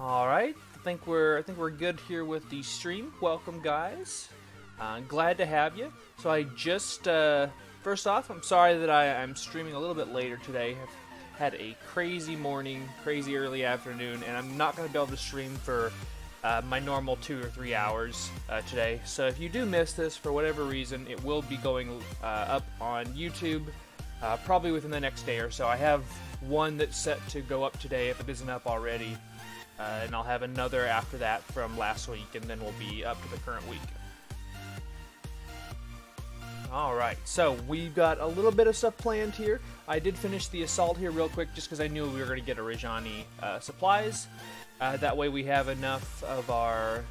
All right, I think we're good here with the stream. Welcome, guys. Glad to have you. So I just first off, I'm sorry that I'm streaming a little bit later today. I've had a crazy morning, crazy early afternoon, and I'm not going to be able to stream for my normal 2 or 3 hours today. So if you do miss this for whatever reason, it will be going up on YouTube probably within the next day or so. I have one that's set to go up today if it isn't up already. And I'll have another after that from last week, and then we'll be up to the current week. Alright, so we've got a little bit of stuff planned here. I did finish the assault here real quick just because I knew we were going to get Rejani supplies. That way we have enough of our...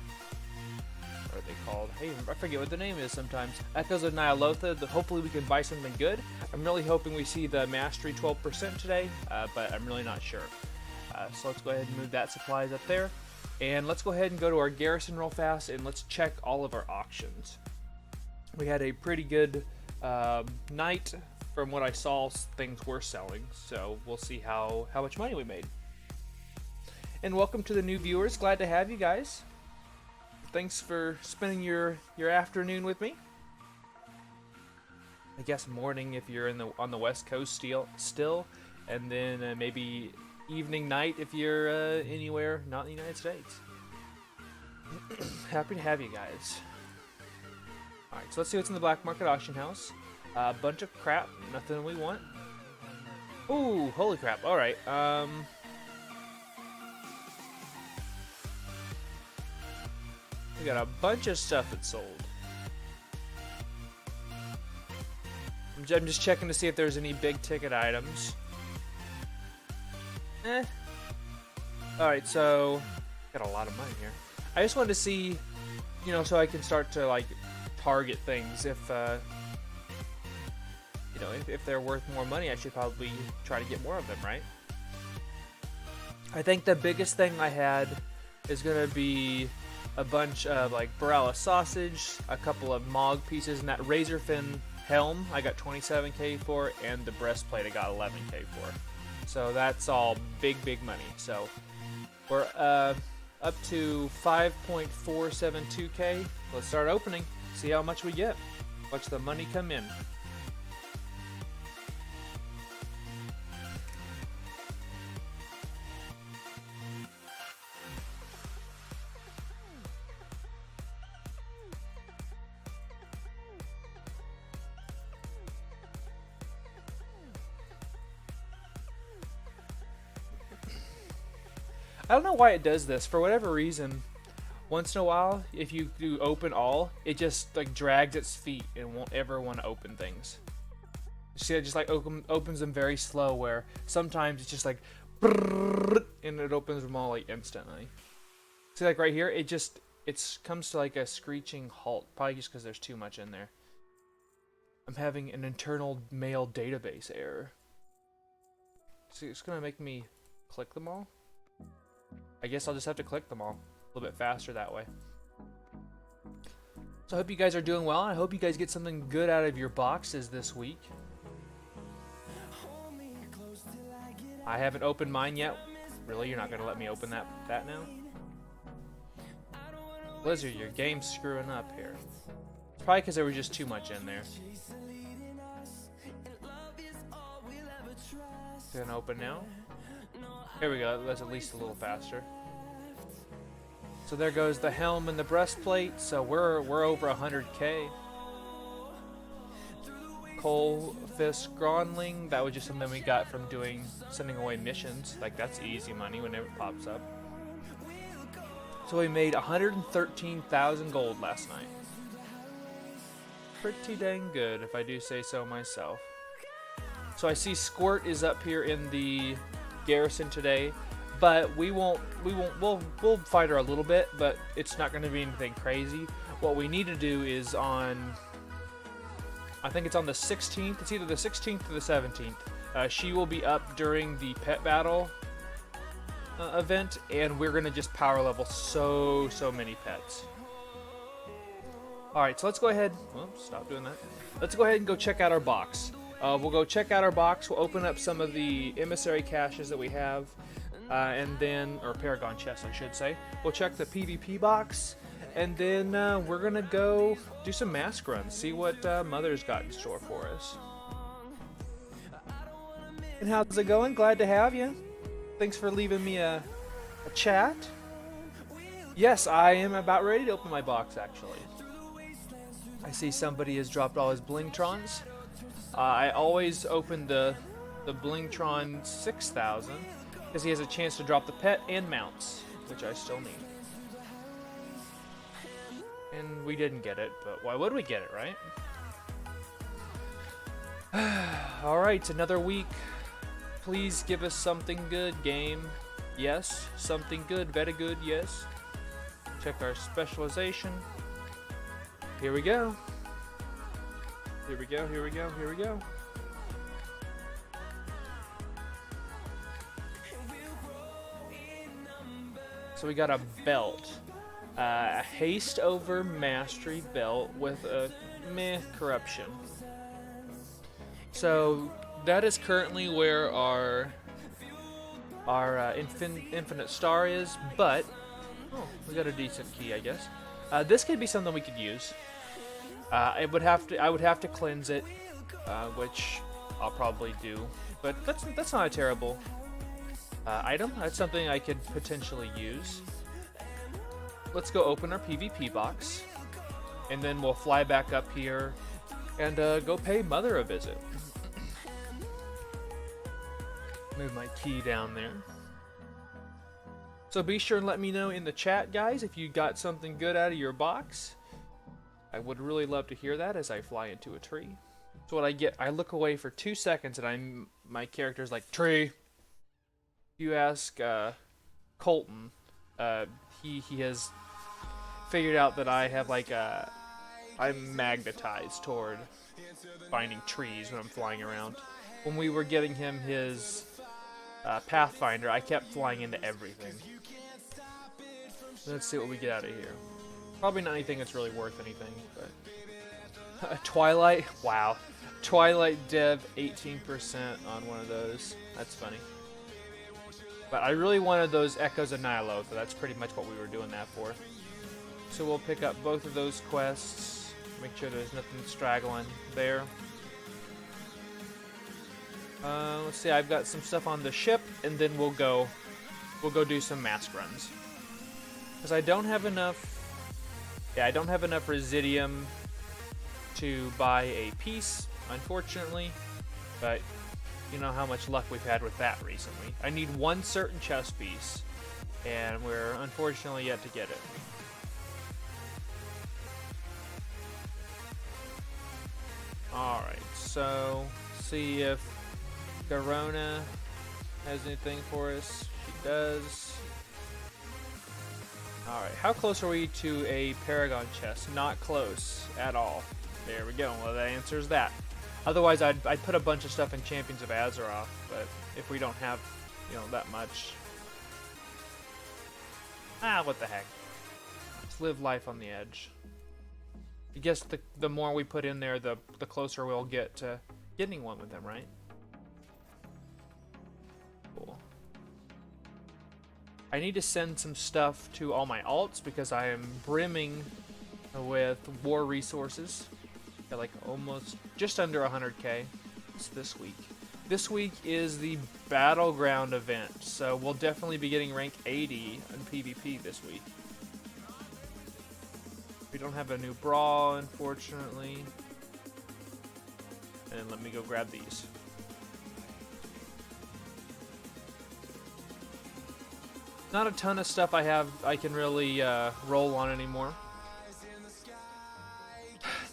What are they called? Hey, I forget what the name is sometimes. Echoes of Nyalotha. Hopefully we can buy something good. I'm really hoping we see the Mastery 12% today, but I'm really not sure. So let's go ahead and move that supplies up there. And let's go ahead and go to our garrison real fast and let's check all of our auctions. We had a pretty good night. From what I saw, things were selling. So we'll see how much money we made. And welcome to the new viewers. Glad to have you guys. Thanks for spending your afternoon with me. I guess morning if you're on the West Coast still. And then maybe evening, night if you're anywhere not in the United States. Happy to have you guys. Alright, so let's see what's in the black market auction house. A bunch of crap, nothing we want. Ooh, holy crap. Alright, we got a bunch of stuff that's sold. I'm just checking to see if there's any big ticket items. Alright, so got a lot of money here. I just wanted to see, so I can start to like target things. If if they're worth more money, I should probably try to get more of them, right? I think the biggest thing I had is gonna be a bunch of like Barella sausage, a couple of Mog pieces, and that Razorfin helm I got 27k for, and the breastplate I got 11k for. So that's all big money. So we're up to 5.472k. Let's start opening. See how much we get. Watch the money come in. I don't know why it does this. For whatever reason, once in a while, if you do open all, it just like drags its feet and won't ever want to open things. See, it just like opens them very slow. Where sometimes it's just like, and it opens them all like instantly. See, like right here, it comes to like a screeching halt. Probably just because there's too much in there. I'm having an internal mail database error. See, it's gonna make me click them all. I guess I'll just have to click them all a little bit faster that way. So I hope you guys are doing well. I hope you guys get something good out of your boxes this week. I haven't opened mine yet. Really? You're not going to let me open that now? Blizzard, your game's screwing up here. It's probably because there was just too much in there. It's going to open now. Here we go, that's at least a little faster. So there goes the helm and the breastplate, so we're over 100k. Coal Fist Gronling, that was just something we got from sending away missions. Like, that's easy money whenever it pops up. So we made 113,000 gold last night. Pretty dang good, if I do say so myself. So I see Squirt is up here in the garrison today, but we'll fight her a little bit, but it's not going to be anything crazy. What we need to do is on, I think it's on the 16th, it's either the 16th or the 17th, she will be up during the pet battle event, and we're going to just power level so many pets. Alright, so let's go ahead, stop doing that. Let's go ahead and go check out our box. We'll go check out our box. We'll open up some of the emissary caches that we have. and then, or Paragon chest, I should say. We'll check the PvP box, and then we're gonna go do some mask runs, see what Mother's got in store for us. And how's it going? Glad to have you. Thanks for leaving me a chat. Yes, I am about ready to open my box, actually. I see somebody has dropped all his Blingtrons. I always open the Blingtron 6000 because he has a chance to drop the pet and mounts, which I still need. And we didn't get it, but why would we get it, right? Alright, another week. Please give us something good, game. Yes, something good, very good, yes. Check our specialization. Here we go. Here we go, here we go, here we go. So we got a belt. A haste over mastery belt with a meh corruption. So that is currently where our infinite star is, but oh, we got a decent key, I guess. This could be something we could use. I would have to cleanse it, which I'll probably do. But that's not a terrible item. That's something I could potentially use. Let's go open our PvP box, and then we'll fly back up here and go pay Mother a visit. Move my key down there. So be sure and let me know in the chat, guys, if you got something good out of your box. I would really love to hear that as I fly into a tree. So what I get, I look away for 2 seconds and my character's like, tree. If you ask Colton, he has figured out that I have like I'm magnetized toward finding trees when I'm flying around. When we were getting him his Pathfinder, I kept flying into everything. Let's see what we get out of here. Probably not anything that's really worth anything, but Twilight, wow. Twilight Dev 18% on one of those. That's funny. But I really wanted those Echoes of Nihilo, so that's pretty much what we were doing that for. So we'll pick up both of those quests. Make sure there's nothing straggling there. Let's see, I've got some stuff on the ship, and then we'll go do some mask runs. Because I don't have enough. Yeah, I don't have enough Residium to buy a piece, unfortunately. But you know how much luck we've had with that recently. I need one certain chest piece, and we're unfortunately yet to get it. Alright, so see if Garona has anything for us. She does. Alright, how close are we to a Paragon chest? Not close at all. There we go. Well, that answers that. Otherwise, I'd put a bunch of stuff in Champions of Azeroth, but if we don't have, that much... what the heck. Let's live life on the edge. I guess the more we put in there, the closer we'll get to getting one with them, right? Cool. I need to send some stuff to all my alts because I am brimming with war resources. Got like almost just under 100k. It's this week. This week is the Battleground event, so we'll definitely be getting rank 80 on PvP this week. We don't have a new brawl, unfortunately. And let me go grab these. Not a ton of stuff I can really roll on anymore.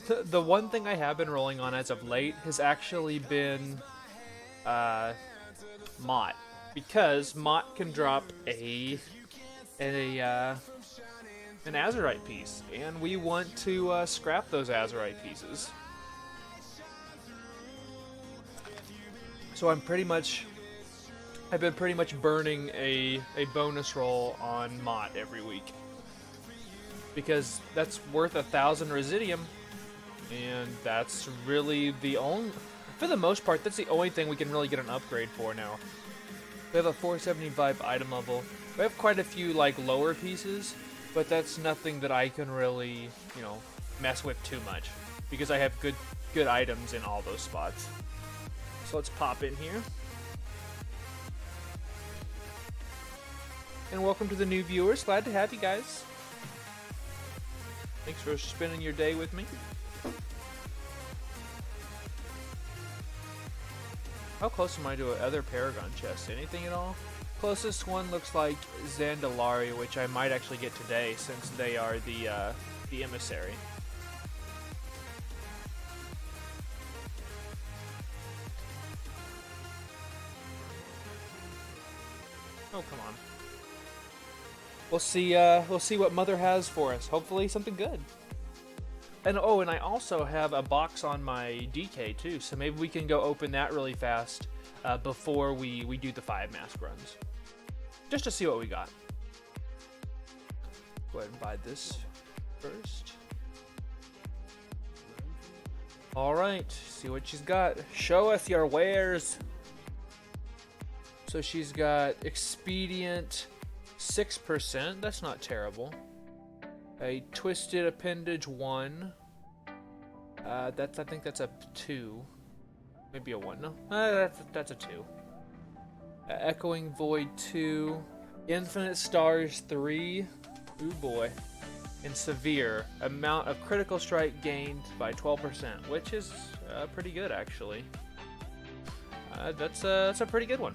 The one thing I have been rolling on as of late has actually been Mott, because Mott can drop an Azerite piece, and we want to scrap those Azerite pieces. So I've been pretty much burning a bonus roll on Mott every week, because that's worth 1,000 Residium. And that's really the only, for the most part, that's the only thing we can really get an upgrade for now. We have a 475 item level. We have quite a few like lower pieces, but that's nothing that I can really, you know, mess with too much because I have good items in all those spots. So let's pop in here. And welcome to the new viewers. Glad to have you guys. Thanks for spending your day with me. How close am I to other Paragon chests? Anything at all? Closest one looks like Zandalari, which I might actually get today since they are the emissary. Oh, come on. We'll see what Mother has for us. Hopefully something good. And oh, and I also have a box on my DK too, so maybe we can go open that really fast before we do the 5 mask runs. Just to see what we got. Go ahead and buy this first. Alright, see what she's got. Show us your wares. So she's got Expedient 6%, that's not terrible. A Twisted Appendage 1. I think that's a 2. Maybe a 1. No, that's a 2. Echoing Void 2. Infinite Stars 3. Ooh boy. And Severe. Amount of critical strike gained by 12%, which is pretty good actually. That's a pretty good one.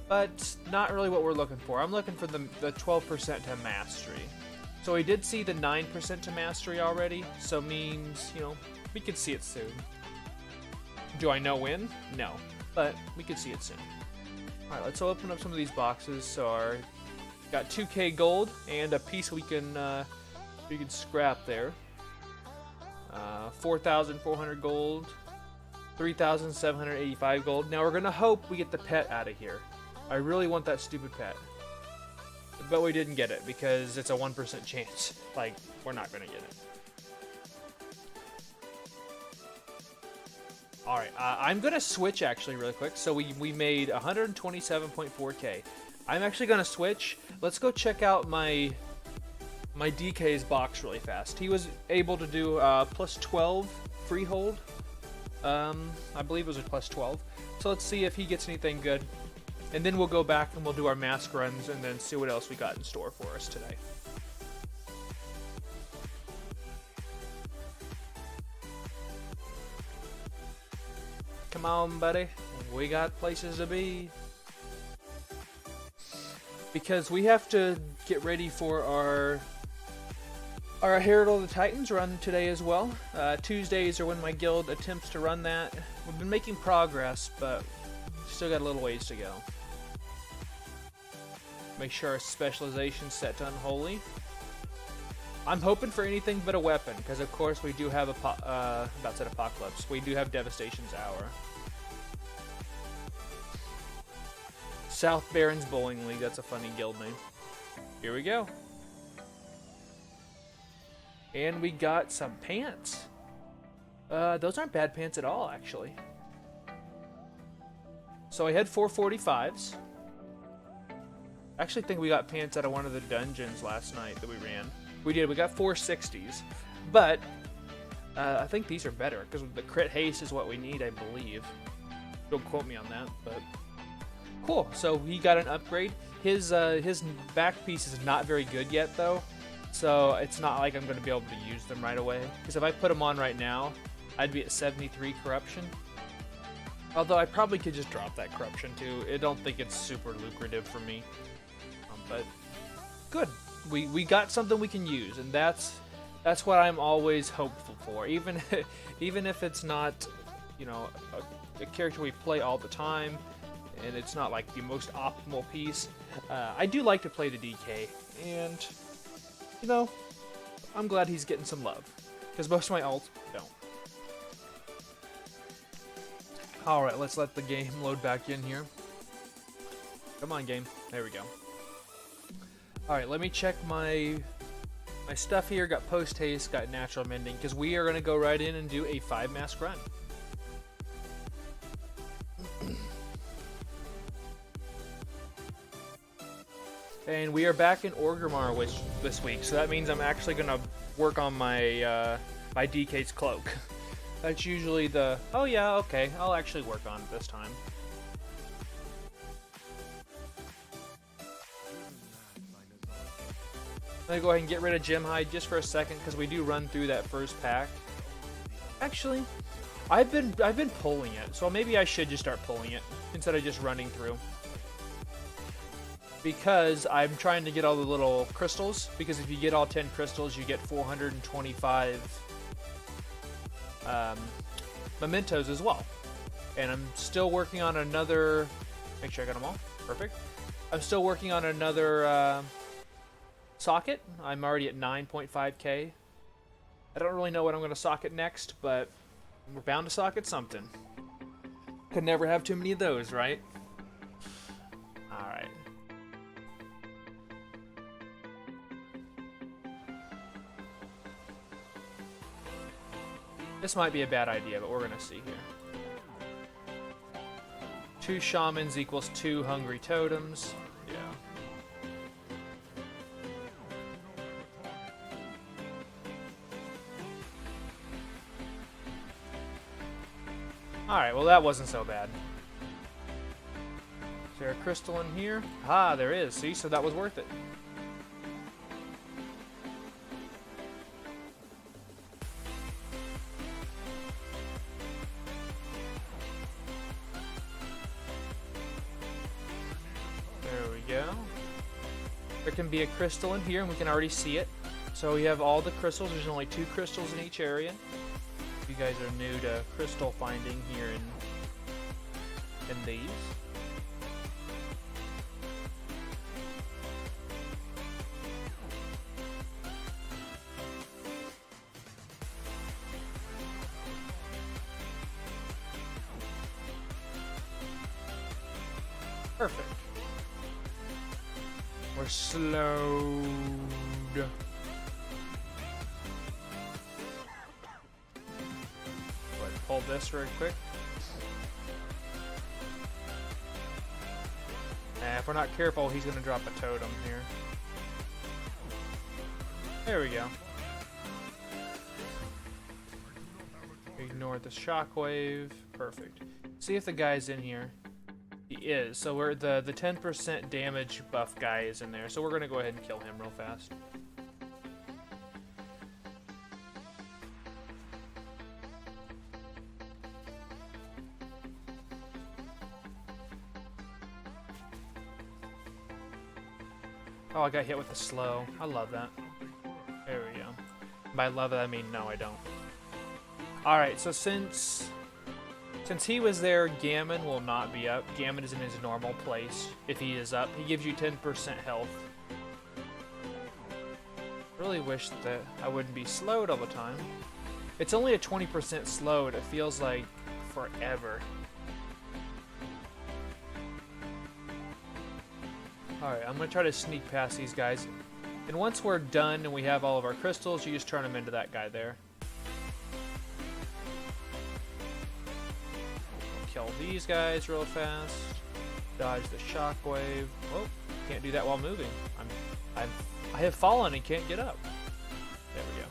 But not really what we're looking for. I'm looking for the 12% to mastery. So we did see the 9% to mastery already, so means, you know, we could see it soon. Do I know when? No, but we could see it soon. Alright, let's open up some of these boxes. So got 2k gold and a piece we can scrap there. 4,400 gold, 3,785 gold. Now we're gonna hope we get the pet out of here. I really want that stupid pet. But we didn't get it because it's a 1% chance. Like, we're not going to get it. Alright, I'm going to switch actually really quick. So we made 127.4k. I'm actually going to switch. Let's go check out my DK's box really fast. He was able to do plus 12 freehold. I believe it was a plus 12. So let's see if he gets anything good. And then we'll go back and we'll do our mask runs and then see what else we got in store for us today. Come on, buddy. We got places to be. Because we have to get ready for our Herald of the Titans run today as well. Tuesdays are when my guild attempts to run that. We've been making progress, but still got a little ways to go. Make sure our specialization's set to Unholy. I'm hoping for anything but a weapon, because of course we do have about said Apocalypse. We do have Devastation's Hour. South Barons Bowling League, that's a funny guild name. Here we go. And we got some pants. Those aren't bad pants at all, actually. So I had 445s. I actually think we got pants out of one of the dungeons last night that we ran. We did, we got 460s. But I think these are better, because the crit haste is what we need, I believe. Don't quote me on that, but cool. So he got an upgrade. His back piece is not very good yet, though. So it's not like I'm going to be able to use them right away. Because if I put them on right now, I'd be at 73 corruption. Although I probably could just drop that corruption too. I don't think it's super lucrative for me. But good. We got something we can use, and that's what I'm always hopeful for. Even if it's not, you know, a character we play all the time, and it's not like the most optimal piece. I do like to play the DK, and you know, I'm glad he's getting some love, because most of my alts don't. Alright, let's let the game load back in here. Come on, game. There we go. Alright, let me check my stuff here. Got post haste, got natural mending, because we are going to go right in and do a 5 mask run. And we are back in Orgrimmar this week, so that means I'm actually going to work on my my DK's cloak. That's usually the, oh yeah, okay, I'll actually work on it this time. Let me go ahead and get rid of Gem Hide just for a second, because we do run through that first pack. Actually, I've been pulling it, so maybe I should just start pulling it instead of just running through. Because I'm trying to get all the little crystals, because if you get all 10 crystals, you get 425 mementos as well. And I'm still working on another, make sure I got them all, perfect. I'm still working on another socket. I'm already at 9.5k. I don't really know what I'm going to socket next, but we're bound to socket something. Could never have too many of those, right? Alright. This might be a bad idea, but we're going to see here. 2 shamans equals 2 hungry totems. Yeah. Alright, well that wasn't so bad. Is there a crystal in here? Ah, there is. See, so that was worth it. There we go. There can be a crystal in here, and we can already see it. So we have all the crystals. There's only 2 crystals in each area. If you guys are new to crystal finding here in these. Perfect. We're slowed. Pull this very quick. If we're not careful, he's going to drop a totem here. There we go. Ignore the shockwave. Perfect. See if the guy's in here. He is. So we're the 10% damage buff guy is in there. So we're going to go ahead and kill him real fast. Oh, I got hit with a slow. I love that. There we go. By love it, I mean no, I don't. Alright, so since he was there, Gammon will not be up. Gammon is in his normal place. If he is up, he gives you 10% health. Really wish that I wouldn't be slowed all the time. It's only a 20% slowed. It feels like forever. Alright, I'm going to try to sneak past these guys. And once we're done and we have all of our crystals, you just turn them into that guy there. Kill these guys real fast. Dodge the shockwave. Oh, can't do that while moving. I have fallen and can't get up. There we go.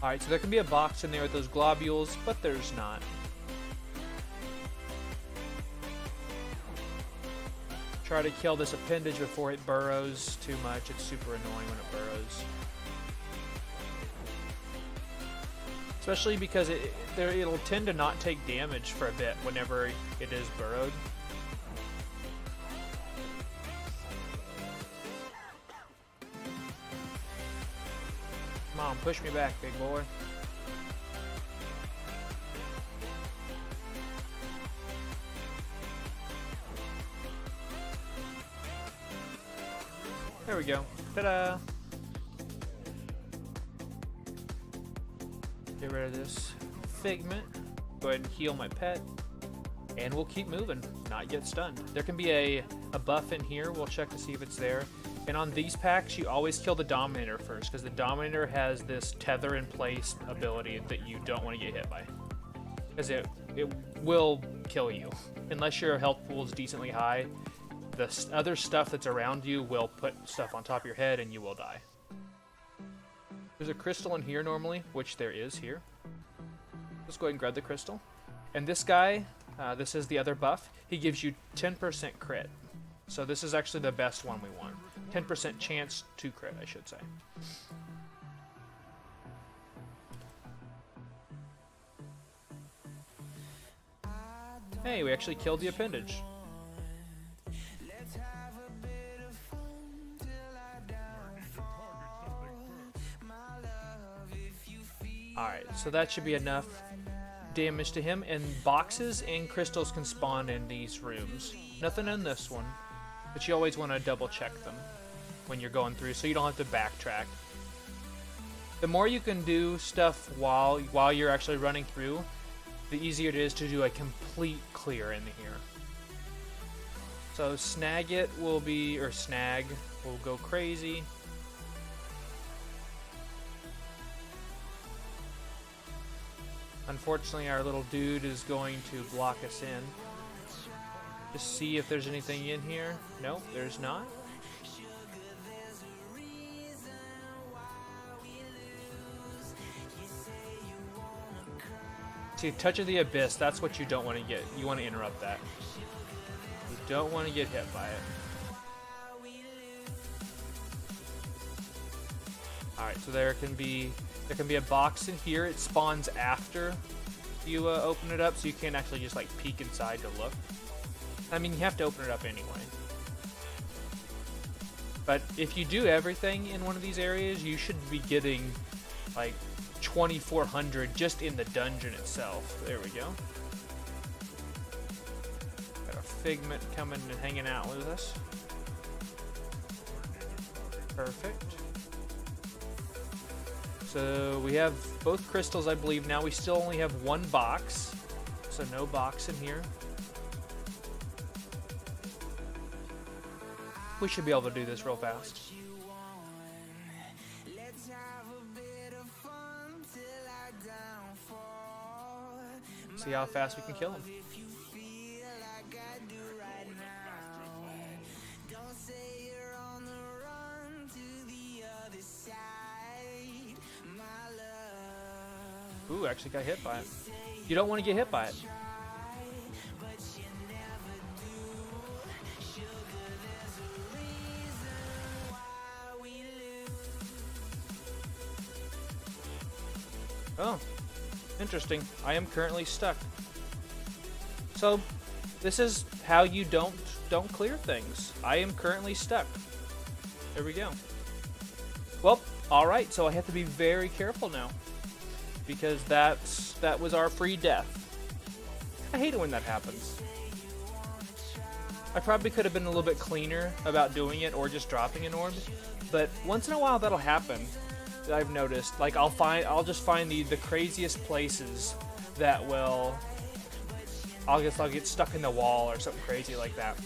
Alright, so there can be a box in there with those globules, but there's not. Try to kill this appendage before it burrows too much. It's super annoying when it burrows. Especially because it'll tend to not take damage for a bit whenever it is burrowed. Come on, push me back, big boy. There we go. Ta-da! Get rid of this figment. Go ahead and heal my pet. And we'll keep moving. Not yet stunned. There can be a buff in here. We'll check to see if it's there. And on these packs, you always kill the Dominator first, because the Dominator has this tether in place ability that you don't want to get hit by. Because it will kill you. Unless your health pool is decently high, the other stuff that's around you will put stuff on top of your head and you will die. There's a crystal in here normally, which there is here. Let's go ahead and grab the crystal. And this guy, this is the other buff, he gives you 10% crit. So this is actually the best one we want. 10% chance to crit, I should say. Hey, we actually killed the appendage. Alright, so that should be enough damage to him, and boxes and crystals can spawn in these rooms. Nothing in this one, but you always want to double check them when you're going through so you don't have to backtrack. The more you can do stuff while you're actually running through, the easier it is to do a complete clear in here. So snag will go crazy. Unfortunately, our little dude is going to block us in. Just see if there's anything in here. Nope, there's not. See, Touch of the Abyss, that's what you don't want to get. You want to interrupt that. You don't want to get hit by it. Alright, so there can be a box in here. It spawns after you open it up, so you can't actually just like peek inside to look. I mean, you have to open it up anyway. But if you do everything in one of these areas, you should be getting like 2,400 just in the dungeon itself. There we go. Got a Figment coming and hanging out with us. Perfect. So we have both crystals, I believe. Now we still only have one box, so no box in here. We should be able to do this real fast. See how fast we can kill him. Ooh, actually got hit by it. You don't want to get hit by it. Oh, interesting. I am currently stuck. So, this is how you don't clear things. I am currently stuck. There we go. Well, all right. So I have to be very careful now, because that was our free death. I hate it when that happens. I probably could have been a little bit cleaner about doing it or just dropping an orb, but once in a while that'll happen. I've noticed, like I'll just find the craziest places that will. I'll get stuck in the wall or something crazy like that.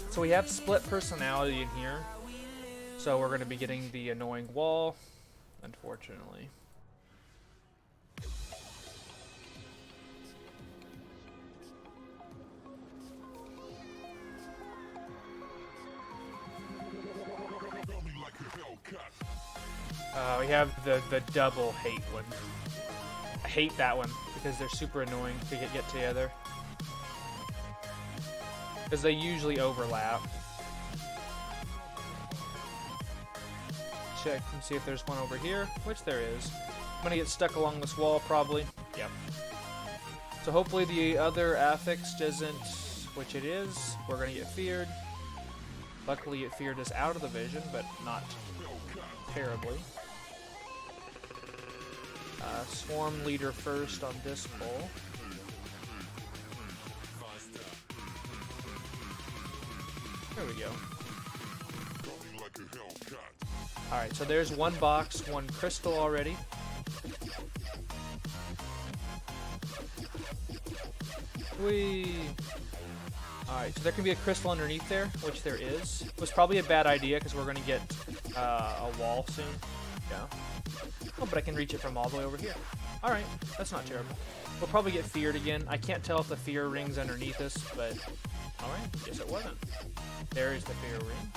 So we have split personality in here. So we're going to be getting the annoying wall, unfortunately. We have the double hate one. I hate that one because they're super annoying to get together. Because they usually overlap. Check and see if there's one over here, which there is. I'm gonna get stuck along this wall probably. Yep. So hopefully the other affix doesn't, which it is. We're gonna get feared. Luckily it feared us out of the vision, but not terribly. Swarm leader first on this pole. There we go. Alright, so there's one box, one crystal already. Whee! Alright, so there can be a crystal underneath there, which there is. It was probably a bad idea because we're going to get a wall soon. Yeah. Oh, but I can reach it from all the way over here. Alright, that's not terrible. We'll probably get feared again. I can't tell if the fear ring's underneath us, but alright, guess it wasn't. There is the fear ring.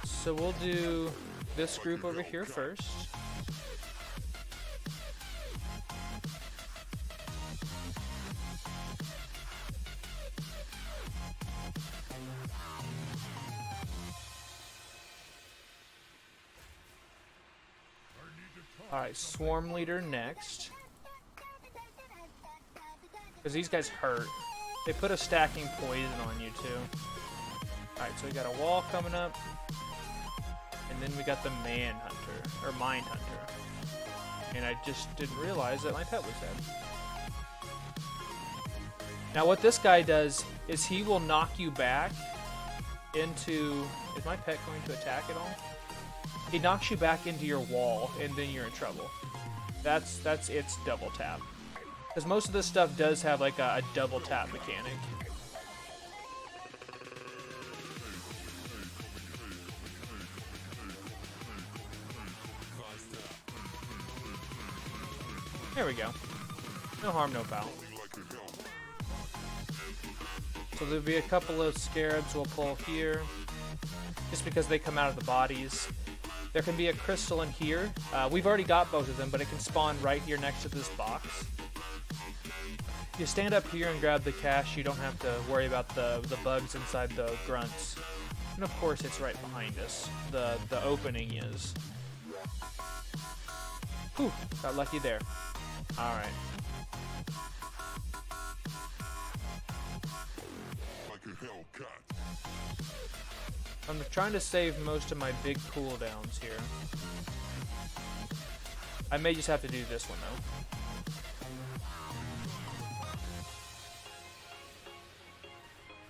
So we'll do this group over here first. Alright, Swarm Leader next. Because these guys hurt. They put a stacking poison on you too. Alright, so we got a wall coming up. And then we got the Manhunter, or Mind Hunter. And I just didn't realize that my pet was dead. Now what this guy does is he will knock you back into... Is my pet going to attack at all? He knocks you back into your wall, and then you're in trouble. That's its double tap. Because most of this stuff does have like a double tap mechanic. There we go. No harm, no foul. So there'll be a couple of scarabs we'll pull here, just because they come out of the bodies. There can be a crystal in here. We've already got both of them, but it can spawn right here next to this box. You stand up here and grab the cache, you don't have to worry about the bugs inside the grunts. And of course it's right behind us. The opening is. Whew, got lucky there. Alright. I'm trying to save most of my big cooldowns here. I may just have to do this one though.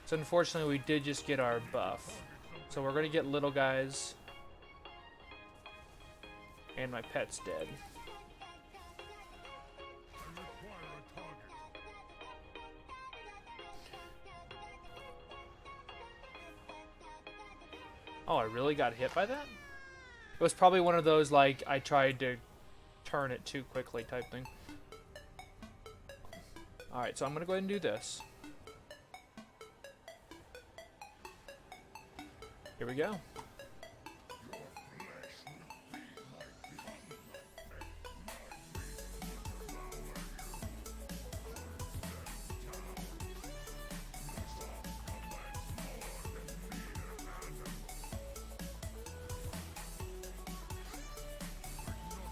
So unfortunately we did just get our buff. So we're gonna get little guys. And my pet's dead. Oh, I really got hit by that? It was probably one of those, like, I tried to turn it too quickly type thing. Alright, so I'm going to go ahead and do this. Here we go.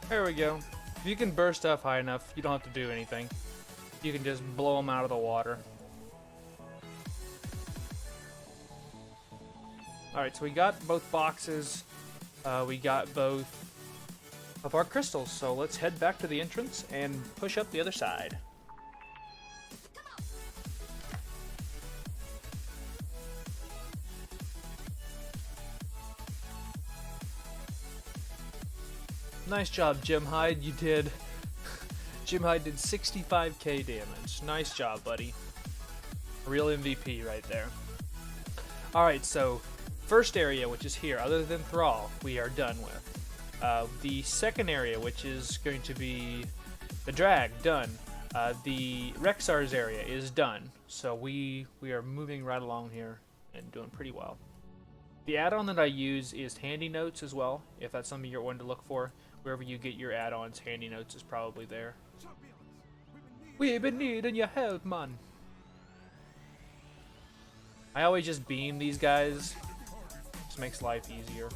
There we go. If you can burst stuff high enough, you don't have to do anything. You can just blow them out of the water. Alright, so we got both boxes. We got both of our crystals. So let's head back to the entrance and push up the other side. Nice job, Jim Hyde. You did. Jim Hyde did 65k damage. Nice job, buddy. Real MVP right there. Alright, so first area, which is here, other than Thrall, we are done with. The second area, which is going to be the Drag, done. The Rexar's area is done. So we are moving right along here and doing pretty well. The add-on that I use is Handy Notes as well, if that's something you're wanting to look for. Wherever you get your add-ons, Handy Notes is probably there. We've been needing your help, man. I always just beam these guys. Just makes life easier.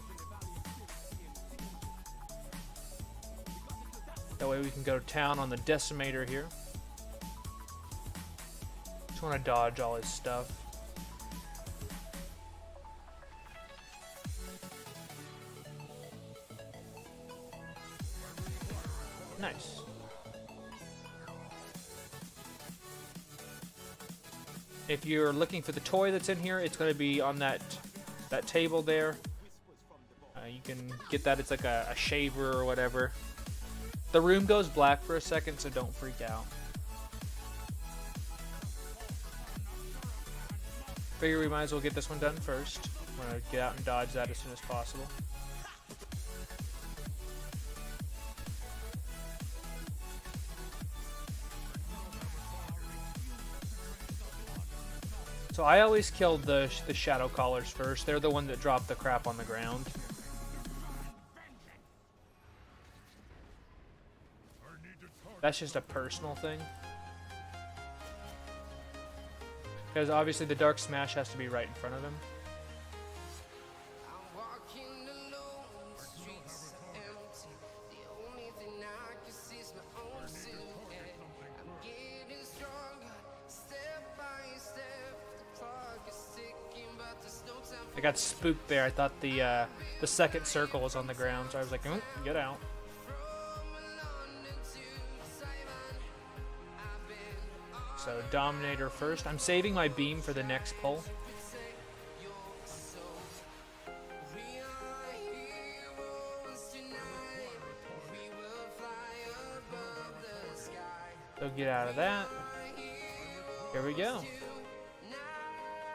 That way we can go to town on the Decimator here. Just want to dodge all his stuff. Nice. If you're looking for the toy that's in here, it's going to be on that table there. You can get that. It's like a shaver or whatever. The room goes black for a second, so don't freak out. Figure we might as well get this one done first. I'm going to get out and dodge that as soon as possible. So I always killed the Shadow Callers first. They're the one that drop the crap on the ground. That's just a personal thing. Because obviously the Dark Smash has to be right in front of him. I got spooked there. I thought the second circle was on the ground, so I was like, oh, get out. So Dominator first. I'm saving my beam for the next pull. So get out of that. Here we go.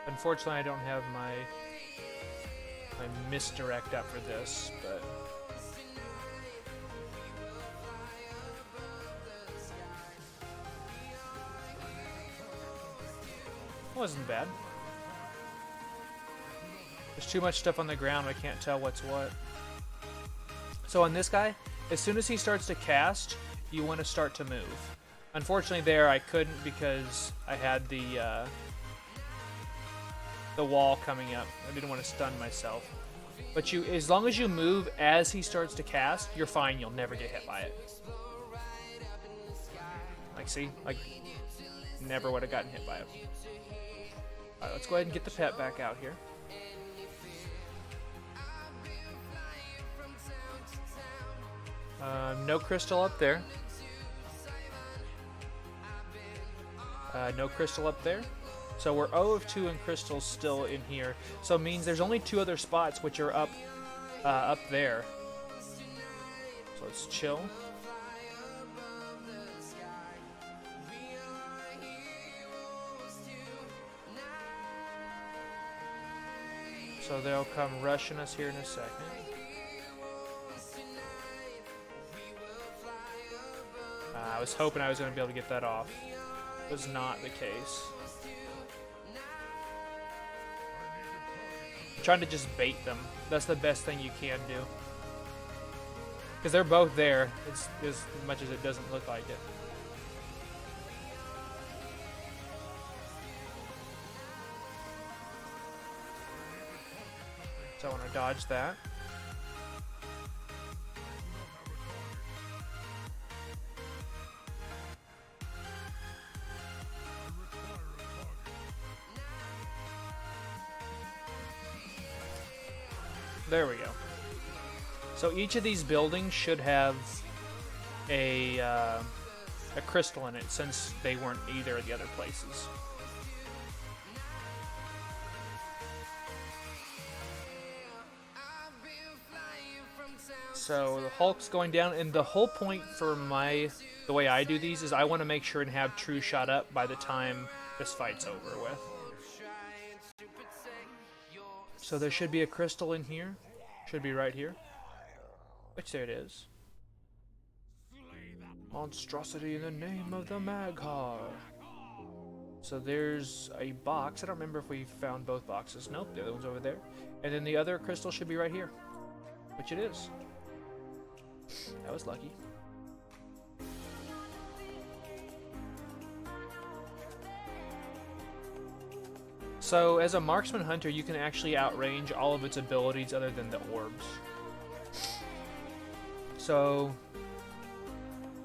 Unfortunately, I don't have my misdirect up for this, but it wasn't bad. There's too much stuff on the ground, I can't tell what's what. So on this guy, as soon as he starts to cast, you want to start to move. Unfortunately there I couldn't because I had the wall coming up. I didn't want to stun myself. But you, as long as you move as he starts to cast, you're fine. You'll never get hit by it. Like, see? Like, never would have gotten hit by it. Alright, let's go ahead and get the pet back out here. No crystal up there. No crystal up there. So we're 0 of 2 in crystals still in here. So it means there's only 2 other spots which are up there. So let's chill. So they'll come rushing us here in a second. I was hoping I was going to be able to get that off. It was not the case. Trying to just bait them. That's the best thing you can do. Because they're both there, as much as it doesn't look like it. So I want to dodge that. There we go. So each of these buildings should have a crystal in it, since they weren't either of the other places. So the Hulk's going down, and the whole point for the way I do these is I want to make sure and have True Shot up by the time this fight's over with. So there should be a crystal in here. Should be right here. Which there it is. Monstrosity in the name of the Maghar. So there's a box. I don't remember if we found both boxes. Nope, the other one's over there. And then the other crystal should be right here. Which it is. That was lucky. So, as a marksman hunter, you can actually outrange all of its abilities other than the orbs. So,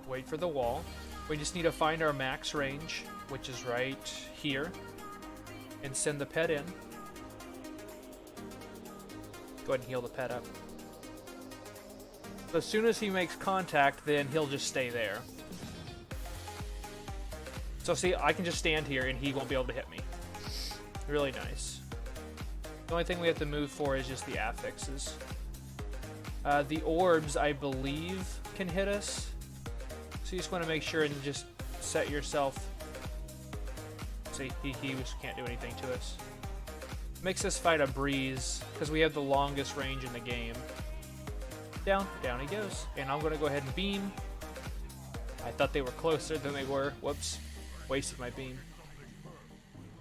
wait for the wall. We just need to find our max range, which is right here, and send the pet in. Go ahead and heal the pet up. So as soon as he makes contact, then he'll just stay there. So see, I can just stand here and he won't be able to hit me. Really nice. The only thing we have to move for is just the affixes. The orbs, I believe, can hit us. So you just want to make sure and just set yourself. See, he can't do anything to us. Makes this fight a breeze, because we have the longest range in the game. Down he goes. And I'm going to go ahead and beam. I thought they were closer than they were. Whoops. Wasted my beam.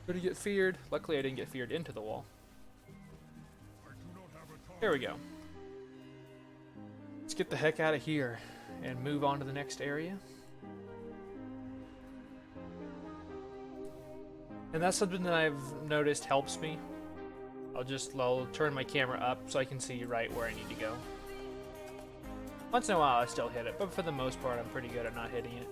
Gonna get feared. Luckily I didn't get feared into the wall. There we go. Let's get the heck out of here and move on to the next area. And that's something that I've noticed helps me. I'll turn my camera up so I can see right where I need to go. Once in a while I still hit it, but for the most part I'm pretty good at not hitting it.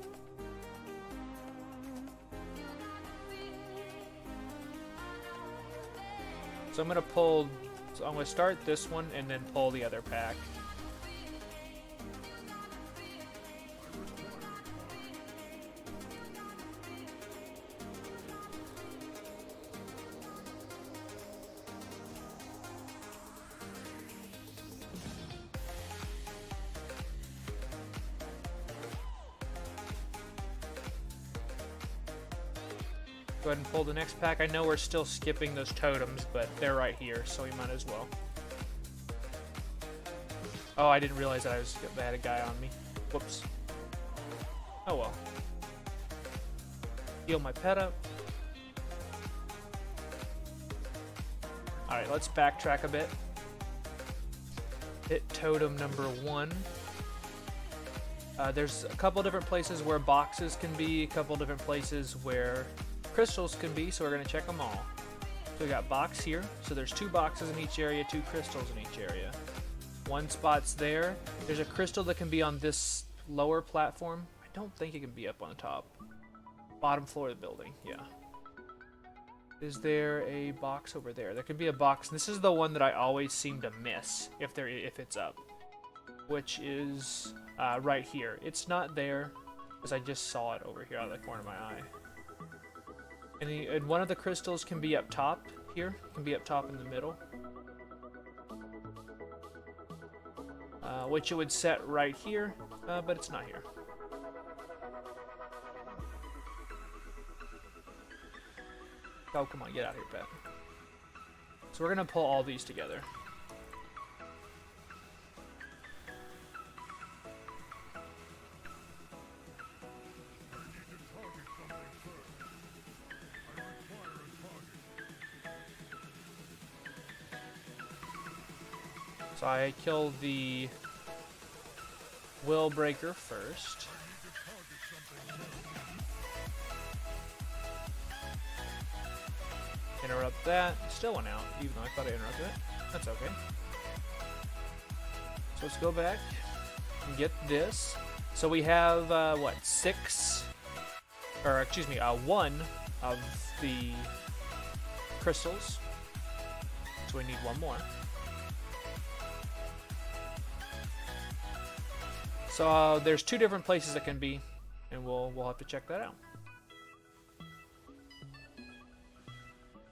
So I'm gonna start this one and then pull the other pack. Go ahead and pull the next pack. I know we're still skipping those totems, but they're right here, so we might as well. Oh, I didn't realize that I had a guy on me. Whoops. Oh well. Heal my pet up. Alright, let's backtrack a bit. Hit totem number 1. There's a couple different places where boxes can be, a couple different places where crystals can be, so we're going to check them all. So we got box here, so there's 2 boxes in each area, 2 crystals in each area. 1 spot's there. There's a crystal that can be on this lower platform. I don't think it can be up on the top. Bottom floor of the building, yeah. Is there a box over there? There could be a box. This is the one that I always seem to miss if it's up, which is right here. It's not there because I just saw it over here out of the corner of my eye. And one of the crystals can be up top here. Can be up top in the middle. Which it would set right here, but it's not here. Oh, come on, get out of here, pet. So we're going to pull all these together. So I killed the Will Breaker first. Interrupt that. Still went out, even though I thought I interrupted it. That's okay. So let's go back and get this. So we have, what, 1 of the crystals. So we need 1 more. So there's 2 different places that can be, and we'll have to check that out.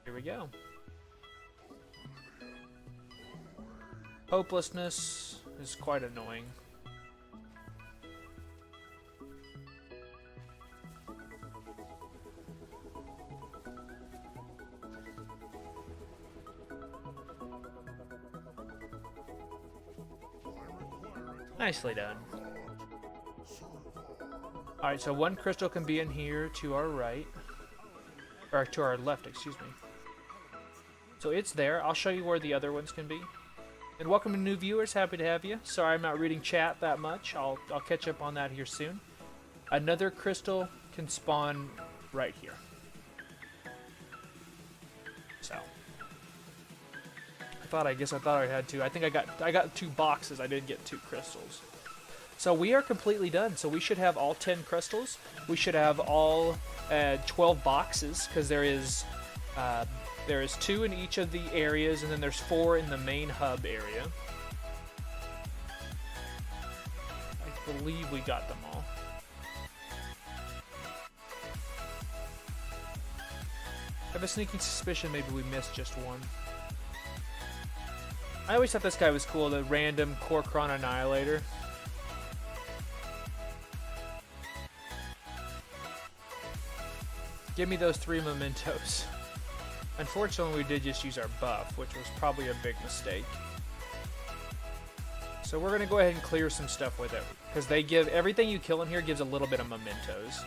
Here we go. Hopelessness is quite annoying. Nicely done. Alright, so 1 crystal can be in here to our right. Or to our left, excuse me. So it's there. I'll show you where the other ones can be. And welcome to new viewers. Happy to have you. Sorry I'm not reading chat that much. I'll catch up on that here soon. Another crystal can spawn right here. So I guess I thought I had 2. I think I got 2 boxes. I didn't get 2 crystals. So we are completely done. So we should have all 10 crystals. We should have all 12 boxes, because there is 2 in each of the areas, and then there's 4 in the main hub area. I believe we got them all. I have a sneaking suspicion maybe we missed just 1. I always thought this guy was cool, the random Korkron Annihilator. Give me those 3 mementos. Unfortunately, we did just use our buff, which was probably a big mistake. So we're going to go ahead and clear some stuff with it, because they give, everything you kill in here gives a little bit of mementos.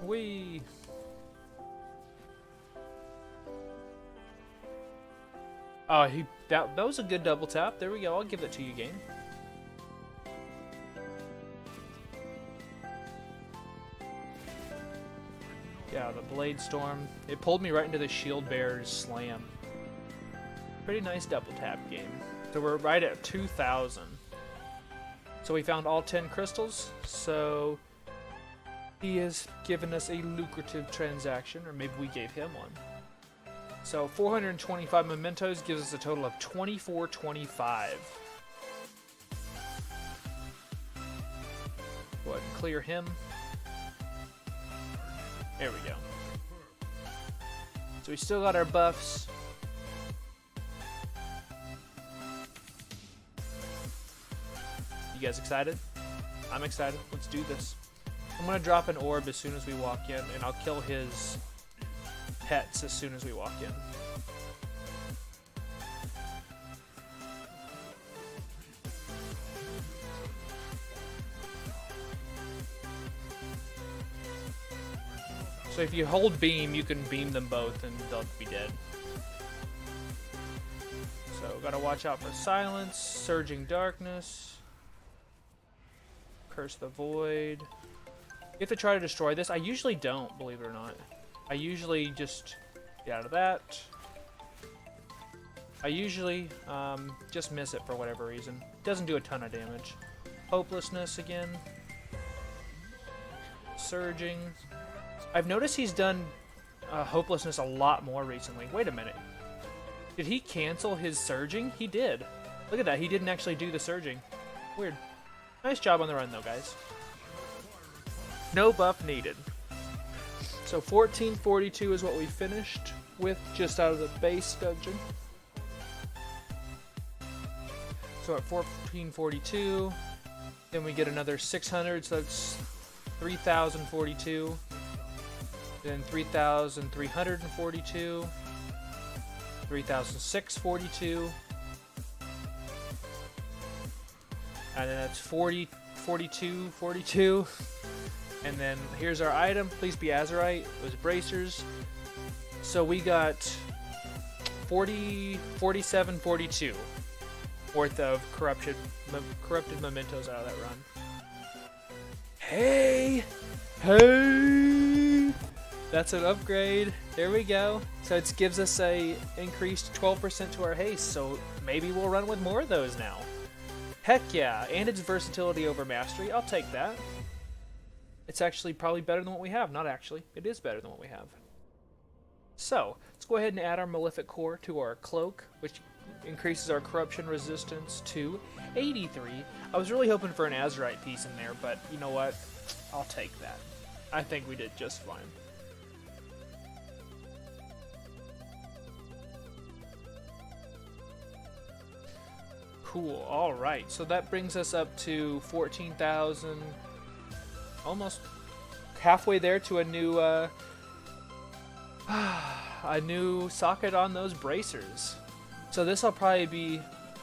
Whee! Oh, that was a good double tap. There we go. I'll give it to you, game. Yeah, the Blade Storm. It pulled me right into the Shield Bearer's Slam. Pretty nice double tap game. So we're right at 2,000. So we found all 10 crystals. So he has given us a lucrative transaction, or maybe we gave him one. So 425 mementos gives us a total of 2425. Go ahead and clear him. There we go. So we still got our buffs. You guys excited? I'm excited. Let's do this. I'm gonna drop an orb as soon as we walk in, and I'll kill his pets as soon as we walk in. So if you hold beam, you can beam them both and they'll be dead. So gotta watch out for silence, surging darkness, curse the void. You have to try to destroy this. I usually don't, believe it or not. I usually just get out of that. I usually just miss it for whatever reason. Doesn't do a ton of damage. Hopelessness again. Surging. I've noticed he's done Hopelessness a lot more recently. Wait a minute. Did he cancel his surging? He did. Look at that. He didn't actually do the surging. Weird. Nice job on the run, though, guys. No buff needed. So 1442 is what we finished with just out of the base dungeon. So at 1442, then we get another 600, so that's 3042. Then 3,342, 3,642, and then that's 42, and then here's our item. Please be Azerite. It was bracers. So we got 4742 worth of corrupted mementos out of that run. Hey! That's an upgrade. There we go. So it gives us a increased 12% to our haste, so maybe we'll run with more of those now. Heck yeah, and it's versatility over mastery. I'll take that. It's actually probably better than what we have. Not actually. It is better than what we have. So, let's go ahead and add our Malefic Core to our Cloak, which increases our corruption resistance to 83. I was really hoping for an Azerite piece in there, but you know what? I'll take that. I think we did just fine. Cool. All right. So that brings us up to 14,000. Almost halfway there to a new socket on those bracers. So this will probably be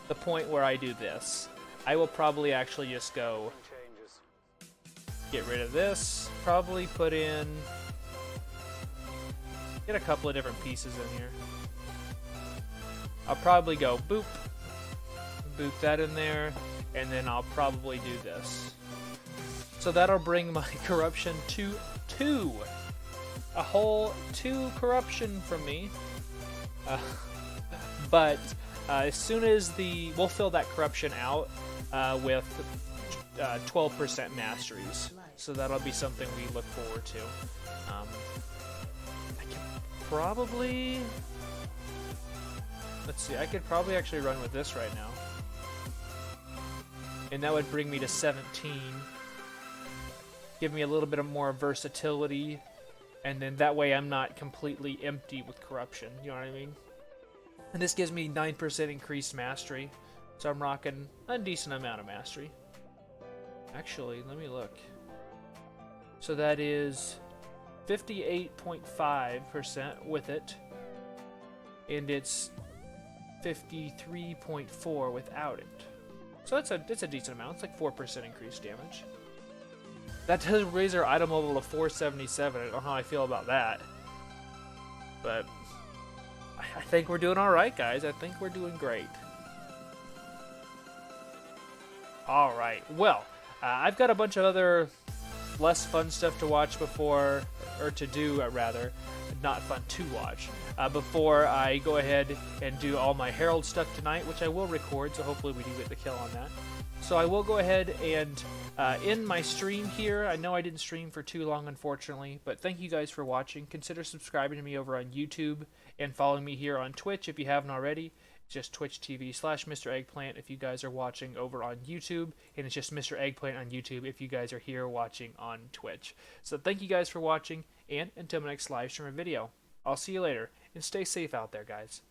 the point where I do this. I will probably actually just go get rid of this. Probably put in, get a couple of different pieces in here. I'll probably go boop that in there, and then I'll probably do this. So that'll bring my corruption to 2. A whole 2 corruption from me. But as soon as we'll fill that corruption out with 12% masteries. So that'll be something we look forward to. I can probably, let's see, I could probably actually run with this right now. And that would bring me to 17. Give me a little bit of more versatility. And then that way I'm not completely empty with corruption. You know what I mean? And this gives me 9% increased mastery. So I'm rocking a decent amount of mastery. Actually, let me look. So that is 58.5% with it. And it's 53.4 without it. So it's a decent amount. It's like 4% increased damage. That does raise our item level to 477. I don't know how I feel about that. But I think we're doing alright, guys. I think we're doing great. Alright, well, I've got a bunch of other less fun stuff to watch before, or to do, rather. Not fun to watch. Before I go ahead and do all my Herald stuff tonight, which I will record, so hopefully we do get the kill on that. So I will go ahead and end my stream here. I know I didn't stream for too long, unfortunately, but thank you guys for watching. Consider subscribing to me over on YouTube and following me here on Twitch if you haven't already. It's just twitch.tv/Mr. Eggplant if you guys are watching over on YouTube, and it's just Mr. Eggplant on YouTube if you guys are here watching on Twitch. So thank you guys for watching, and until my next live stream or video, I'll see you later, and stay safe out there, guys.